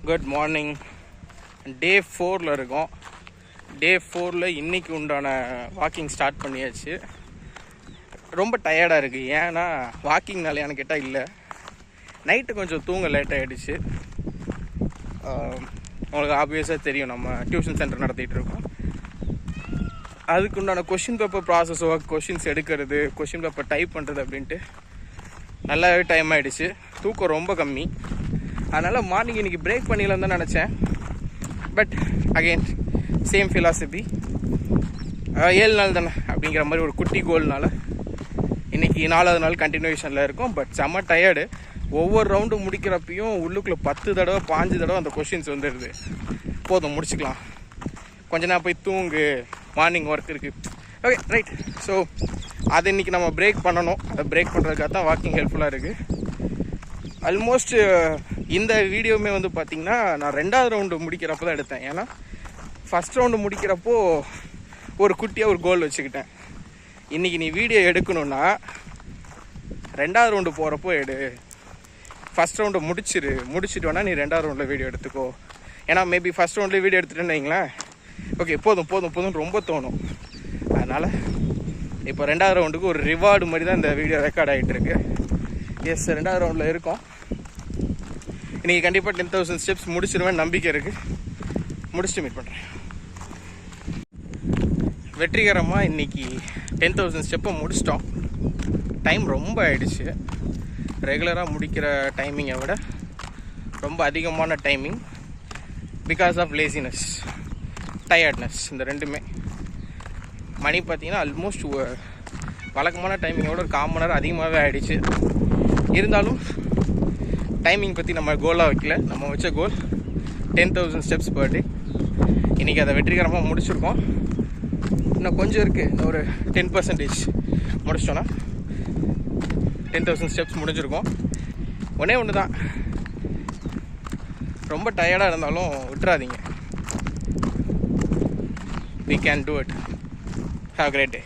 Good morning. டே 4ல் இருக்கோம். டே 4ல் இன்றைக்கி உண்டான வாக்கிங் ஸ்டார்ட் பண்ணியாச்சு. ரொம்ப டயர்டாக இருக்குது. ஏன்னா வாக்கிங்னாலையான்னு கேட்டால் இல்லை, நைட்டு கொஞ்சம் தூங்க லேட் ஆகிடுச்சு. உங்களுக்கு ஆப்வியஸாக தெரியும், நம்ம டியூஷன் சென்டர் நடத்திட்டு இருக்கோம். அதுக்கு உண்டான question paper process work, questions எடுக்கிறது, கொஷின் பேப்பர் டைப் பண்ணுறது அப்படின்ட்டு நல்லாவே டைம் ஆகிடுச்சு. தூக்கம் ரொம்ப கம்மி. அதனால் மார்னிங் இன்றைக்கி பிரேக் பண்ணிடலாம் தான் நினச்சேன். பட் அகெயின் சேம் ஃபிலாசபி, 7 நாள் தானே அப்படிங்கிற மாதிரி ஒரு குட்டி கோல்னால இன்றைக்கி 4வது நாள் கண்டினியூஷனில் இருக்கும். பட் செம்ம டயர்டு. ஒவ்வொரு ரவுண்டு முடிக்கிறப்பையும் உள்ளுக்குள்ளே 10 தடவை 5 தடவை அந்த கொஷின்ஸ் வந்துடுது. போதும், முடிச்சுக்கலாம், கொஞ்ச நேரம் போய் தூங்கு, மார்னிங் ஒர்க் இருக்குது. Okay right. ஸோ அதை இன்றைக்கி நம்ம பிரேக் பண்ணணும். அதை பிரேக் பண்ணுறதுக்காக தான் வாக்கிங் ஹெல்ப்ஃபுல்லாக இருக்குது. ஆல்மோஸ்ட் இந்த வீடியோவுமே வந்து பார்த்திங்கன்னா நான் 2வது ரவுண்டு முடிக்கிறப்போ தான் எடுத்தேன். ஏன்னா ஃபஸ்ட் ரவுண்டு முடிக்கிறப்போ ஒரு குட்டியாக ஒரு கோல் வச்சுக்கிட்டேன். இன்றைக்கி நீ வீடியோ எடுக்கணுன்னா 2வது ரவுண்டு போகிறப்போ எடு. ஃபஸ்ட் ரவுண்டை முடிச்சுட்டு வேணால் நீ 2வது ரவுண்டில் வீடியோ எடுத்துக்கோ. ஏன்னா மேபி ஃபஸ்ட் ரவுண்ட்லேயே வீடியோ எடுத்துகிட்டேன்னு வைங்களேன், ஓகே போதும் ரொம்ப தோணும். அதனால் இப்போ 2வது ரவுண்டுக்கு ஒரு ரிவார்டு மாதிரி தான் இந்த வீடியோ ரெக்கார்ட் ஆகிட்டு இருக்கு. எஸ், 2வது ரவுண்டில் இருக்கோம். இன்றைக்கி கண்டிப்பாக 10,000 ஸ்டெப்ஸ் முடிச்சிருவேன் நம்பிக்கை இருக்குது. முடிச்சுட்டு மீட் பண்ணுறேன். வெற்றிகரமாக இன்றைக்கி 10,000 ஸ்டெப்பை முடிச்சிட்டோம். டைம் ரொம்ப ஆயிடுச்சு. ரெகுலராக முடிக்கிற டைமிங்கை விட ரொம்ப அதிகமான timing. Because of laziness, tiredness, இந்த ரெண்டுமே. மணி பார்த்திங்கன்னா ஆல்மோஸ்ட் வழக்கமான டைமிங்கோட ஒரு 1/4 மணி நேரம் அதிகமாகவே ஆகிடுச்சு. இருந்தாலும் டைமிங் பற்றி நம்ம கோலாக வைக்கல. நம்ம வச்ச கோல் 10,000 ஸ்டெப்ஸ் பர் டே. இன்றைக்கி அதை வெற்றிகரமாக முடிச்சிருக்கோம். இன்னும் கொஞ்சம் இருக்குது. இன்னும் ஒரு 10% முடிச்சிட்டோன்னா 10,000 ஸ்டெப்ஸ் முடிஞ்சிருக்கோம். ஒன்று தான், ரொம்ப டயர்டாக இருந்தாலும் விட்டுறாதீங்க. We can do it. Have a great day.